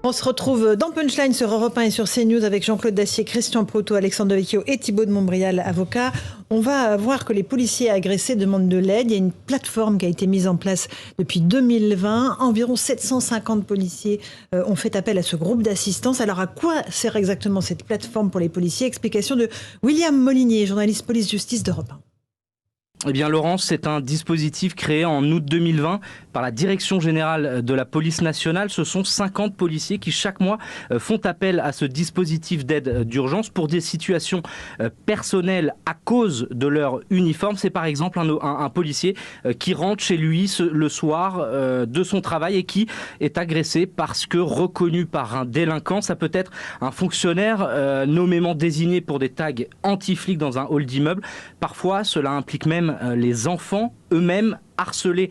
On se retrouve dans Punchline sur Europe 1 et sur CNews avec Jean-Claude Dacier, Christian Proto, Alexandre Devecchio et Thibault de Montbrial, avocat. On va voir que les policiers agressés demandent de l'aide. Il y a une plateforme qui a été mise en place depuis 2020. Environ 750 policiers ont fait appel à ce groupe d'assistance. Alors à quoi sert exactement cette plateforme pour les policiers? Explication de William Molinier, journaliste police-justice d'Europe 1. Eh bien Laurence, c'est un dispositif créé en août 2020 par la Direction Générale de la Police Nationale. Ce sont 50 policiers qui chaque mois font appel à ce dispositif d'aide d'urgence pour des situations personnelles à cause de leur uniforme. C'est par exemple un policier qui rentre chez lui le soir de son travail et qui est agressé parce que reconnu par un délinquant. Ça peut être un fonctionnaire nommément désigné pour des tags anti-flics dans un hall d'immeuble. Parfois, cela implique même les enfants eux-mêmes harcelés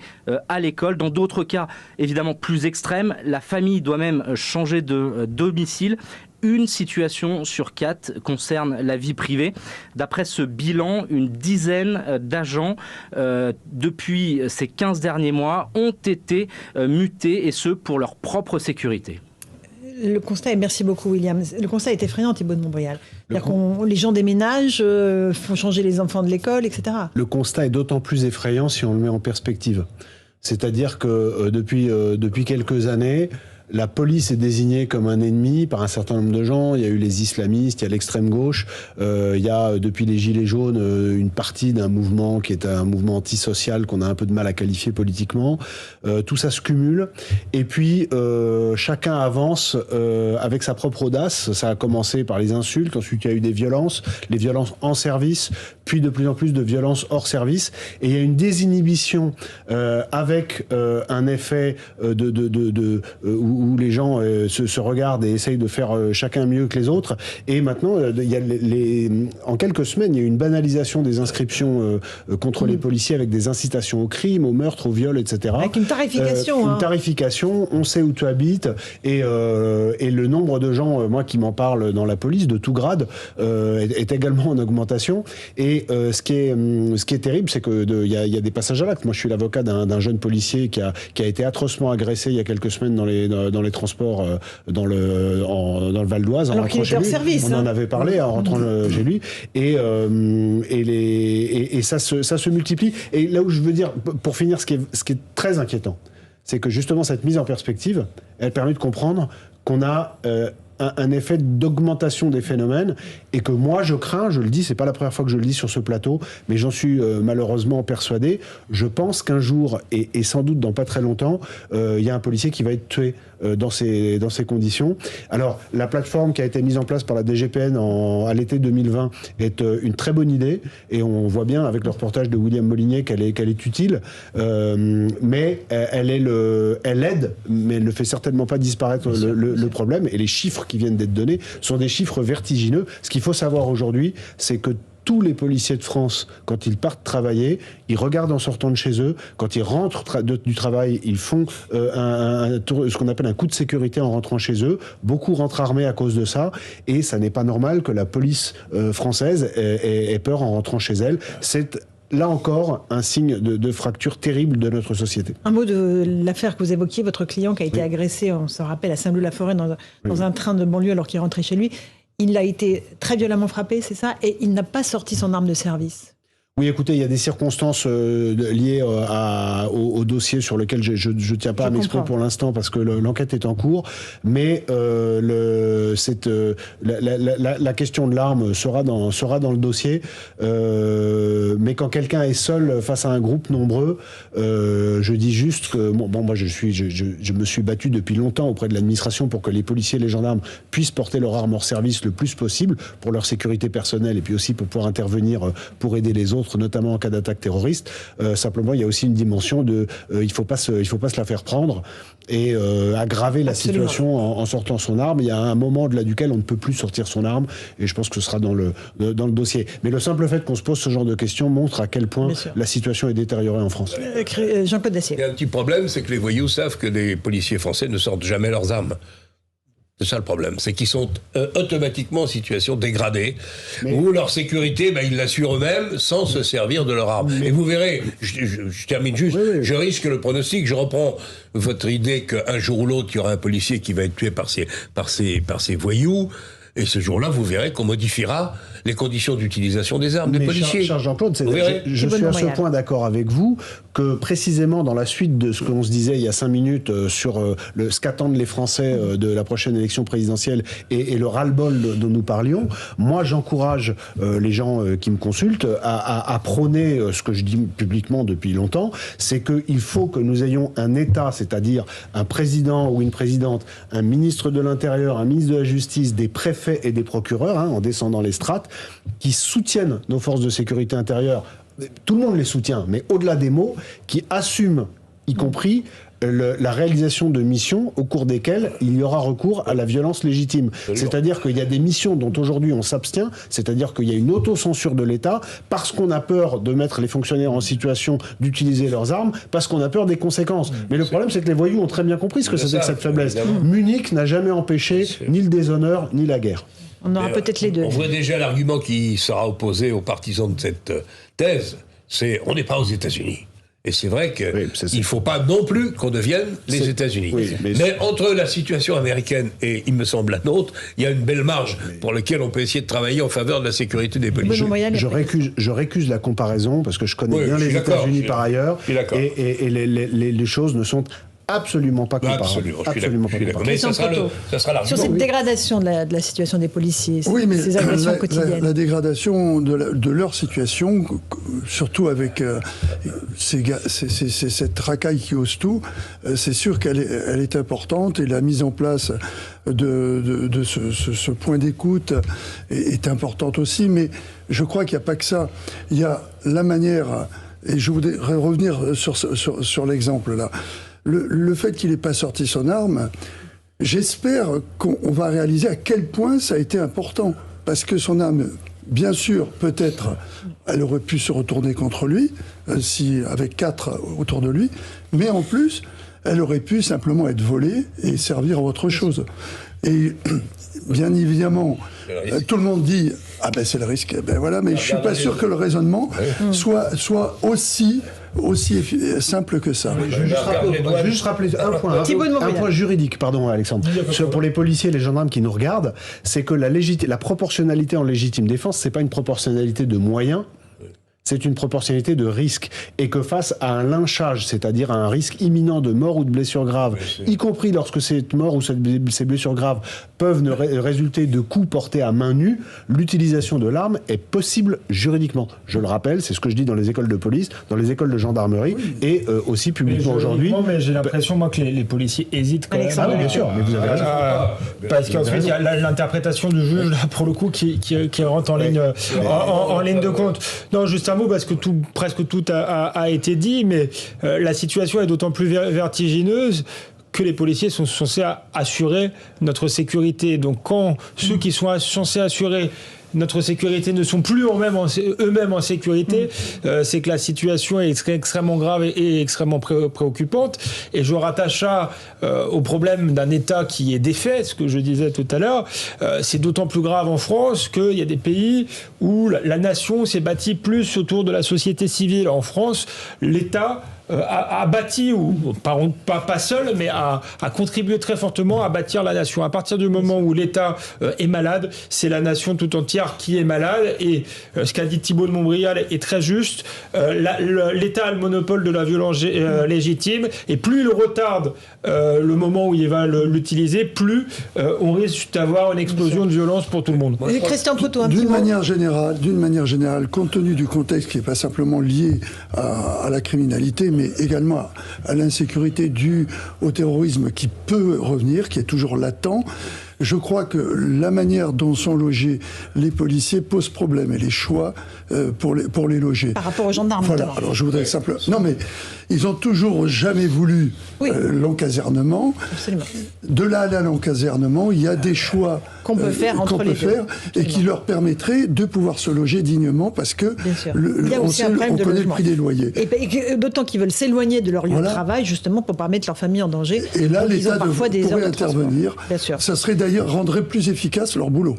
à l'école. Dans d'autres cas, évidemment plus extrêmes, la famille doit même changer de domicile. Une situation sur 4 concerne la vie privée. D'après ce bilan, une dizaine d'agents, depuis ces 15 derniers mois, ont été mutés, et ce, pour leur propre sécurité. Le constat, et merci beaucoup William, le constat est effrayant, Thibault de Montbrial. Les gens déménagent, font changer les enfants de l'école, etc. Le constat est d'autant plus effrayant si on le met en perspective. C'est-à-dire que depuis quelques années, la police est désignée comme un ennemi par un certain nombre de gens. Il y a eu les islamistes, il y a l'extrême gauche, il y a depuis les Gilets jaunes une partie d'un mouvement qui est un mouvement antisocial qu'on a un peu de mal à qualifier politiquement. Tout ça se cumule et puis chacun avance avec sa propre audace. Ça a commencé par les insultes, ensuite il y a eu des violences, les violences en service, puis de plus en plus de violences hors service, et il y a une désinhibition avec un effet où les gens se regardent et essayent de faire chacun mieux que les autres. Et maintenant, il y a en quelques semaines, il y a eu une banalisation des inscriptions contre les policiers avec des incitations au crime, au meurtre, au viol, etc. Avec une tarification. Une tarification, on sait où tu habites, et le nombre de gens, moi qui m'en parle dans la police, de tout grade, est également en augmentation. Et ce qui est terrible, c'est qu'il y a des passages à l'acte. Moi, je suis l'avocat d'un jeune policier qui a été atrocement agressé il y a quelques semaines dans les transports dans le Val d'Oise. Alors qu'il était hors service. On en avait parlé en rentrant chez lui. Et ça se multiplie. Et là où je veux dire, pour finir, ce qui est très inquiétant, c'est que justement cette mise en perspective, elle permet de comprendre qu'on a un effet d'augmentation des phénomènes, et que moi je crains, je le dis, c'est pas la première fois que je le dis sur ce plateau, mais j'en suis malheureusement persuadé. Je pense qu'un jour, et sans doute dans pas très longtemps, il y a un policier qui va être tué dans ces conditions. Alors, la plateforme qui a été mise en place par la DGPN à l'été 2020 est une très bonne idée, et on voit bien avec le reportage de William Molinier qu'elle est utile, mais elle aide, mais elle ne fait certainement pas disparaître le problème, et les chiffres qui viennent d'être donnés sont des chiffres vertigineux. Ce qu'il faut savoir aujourd'hui, c'est que tous les policiers de France, quand ils partent travailler, ils regardent en sortant de chez eux. Quand ils rentrent du travail, ils font ce qu'on appelle un coup de sécurité en rentrant chez eux. Beaucoup rentrent armés à cause de ça. Et ça n'est pas normal que la police française ait peur en rentrant chez elle. C'est là encore un signe de fracture terrible de notre société. Un mot de l'affaire que vous évoquiez, votre client qui a été agressé, on se rappelle, à Saint-Leu-la-Forêt dans un train de banlieue alors qu'il rentrait chez lui. Il a été très violemment frappé, c'est ça, et il n'a pas sorti son arme de service. Oui, écoutez, il y a des circonstances liées au dossier sur lequel je ne tiens pas à m'exprimer pour l'instant parce que l'enquête est en cours, mais la question de l'arme sera dans le dossier. Mais quand quelqu'un est seul face à un groupe nombreux, je dis juste que moi je me suis battu depuis longtemps auprès de l'administration pour que les policiers et les gendarmes puissent porter leur arme hors service le plus possible pour leur sécurité personnelle et puis aussi pour pouvoir intervenir pour aider les autres, notamment en cas d'attaque terroriste. Simplement, il y a aussi une dimension de il faut pas se la faire prendre et aggraver la situation en sortant son arme. Il y a un moment duquel on ne peut plus sortir son arme, et je pense que ce sera dans le dossier. Mais le simple fait qu'on se pose ce genre de questions montre à quel point la situation est détériorée en France. Jean-Claude Dacier. Il y a un petit problème, c'est que les voyous savent que les policiers français ne sortent jamais leurs armes. C'est ça le problème, c'est qu'ils sont automatiquement en situation dégradée, où leur sécurité, ils l'assurent eux-mêmes sans se servir de leur arme. Et vous verrez, je termine juste, je risque le pronostic, je reprends votre idée qu'un jour ou l'autre, il y aura un policier qui va être tué par ces voyous, et ce jour-là, vous verrez qu'on modifiera les conditions d'utilisation des armes des policiers. Cher Jean-Claude, je suis à ce point d'accord avec vous que précisément dans la suite de ce qu'on se disait il y a 5 minutes sur ce qu'attendent les Français de la prochaine élection présidentielle et le ras-le-bol dont nous parlions, moi j'encourage les gens qui me consultent à prôner ce que je dis publiquement depuis longtemps, c'est qu'il faut que nous ayons un État, c'est-à-dire un président ou une présidente, un ministre de l'Intérieur, un ministre de la Justice, des préfets et des procureurs, en descendant les strates, qui soutiennent nos forces de sécurité intérieure. Tout le monde les soutient, mais au-delà des mots, qui assument, y compris la réalisation de missions au cours desquelles il y aura recours à la violence légitime. C'est-à-dire qu'il y a des missions dont aujourd'hui on s'abstient, c'est-à-dire qu'il y a une autocensure de l'État parce qu'on a peur de mettre les fonctionnaires en situation d'utiliser leurs armes, parce qu'on a peur des conséquences. Mais le problème, c'est que les voyous ont très bien compris ce que c'était que cette faiblesse. Munich n'a jamais empêché ni le déshonneur, ni la guerre. On aura peut-être les deux. On voit déjà l'argument qui sera opposé aux partisans de cette thèse, c'est on n'est pas aux États-Unis. Et c'est vrai qu'il ne faut pas non plus qu'on devienne les États-Unis. Oui, mais entre la situation américaine et, il me semble, la nôtre, il y a une belle marge pour laquelle on peut essayer de travailler en faveur de la sécurité des policiers. Je récuse la comparaison parce que je connais bien les États-Unis par ailleurs. Et les choses ne sont absolument pas comparables. Absolument pas. Mais ça sera l'argument. Sur cette dégradation de la situation des policiers, ces agressions quotidiennes. La dégradation de leur situation, surtout avec cette racaille qui ose tout, c'est sûr qu'elle est importante, et la mise en place de ce point d'écoute est importante aussi, mais je crois qu'il n'y a pas que ça. Il y a la manière, et je voudrais revenir sur l'exemple là. Le fait qu'il n'ait pas sorti son arme, j'espère qu'on va réaliser à quel point ça a été important. Parce que son arme, bien sûr, peut-être, elle aurait pu se retourner contre lui, avec 4 autour de lui, mais en plus, elle aurait pu simplement être volée et servir à autre chose. Et bien évidemment, tout le monde dit « Ah ben c'est le risque ». Ben voilà, mais je ne suis pas sûr que le raisonnement soit aussi simple que ça. Je vais juste rappeler un point juridique, pardon Alexandre. Pour les policiers et les gendarmes qui nous regardent, c'est que la proportionnalité en légitime défense, c'est pas une proportionnalité de moyens, c'est une proportionnalité de risque. Et que face à un lynchage, c'est-à-dire à un risque imminent de mort ou de blessure grave, y compris lorsque cette mort ou ces blessures graves peuvent résulter de coups portés à main nue, l'utilisation de l'arme est possible juridiquement. Je le rappelle, c'est ce que je dis dans les écoles de police, dans les écoles de gendarmerie et aussi publiquement aujourd'hui. Mais j'ai l'impression, moi, que les policiers hésitent quand même. Ah oui, bien sûr, mais vous avez raison. Parce qu'ensuite, il y a l'interprétation du juge, là, pour le coup, qui rentre en ligne de compte. Non, juste un mot, parce que presque tout a été dit, mais la situation est d'autant plus vertigineuse que les policiers sont censés assurer notre sécurité. Donc quand ceux qui sont censés assurer notre sécurité ne sont plus eux-mêmes en sécurité, c'est que la situation est extrêmement grave et extrêmement préoccupante. Et je rattache ça au problème d'un État qui est défait, ce que je disais tout à l'heure. C'est d'autant plus grave en France qu'il y a des pays où la nation s'est bâtie plus autour de la société civile. En France, l'État a bâti, ou pas seul, mais a contribué très fortement à bâtir la nation. À partir du moment où l'État est malade, c'est la nation tout entière qui est malade. Et ce qu'a dit Thibault de Montbrial est très juste. L'État a le monopole de la violence légitime, et plus il retarde le moment où il va l'utiliser, plus on risque d'avoir une explosion de violence pour tout le monde. Christian Proto, un petit d'une manière générale, compte tenu du contexte qui n'est pas simplement lié à la criminalité, mais également à l'insécurité due au terrorisme qui peut revenir, qui est toujours latent, je crois que la manière dont sont logés les policiers pose problème, et les choix pour les loger. Par rapport aux gendarmes. Voilà. Alors je voudrais simplement... Non mais ils ont toujours jamais voulu l'encasernement. Absolument. De là à l'encasernement, il y a des choix qu'on peut faire entre les deux. Et qui leur permettraient de pouvoir se loger dignement, parce que on connaît le prix des loyers. Et d'autant qu'ils veulent s'éloigner de leur lieu de travail, justement, pour ne pas mettre leur famille en danger. Et là, l'État pourrait intervenir. Bien sûr. Ça serait d'ailleurs d'ailleurs rendrait plus efficace leur boulot.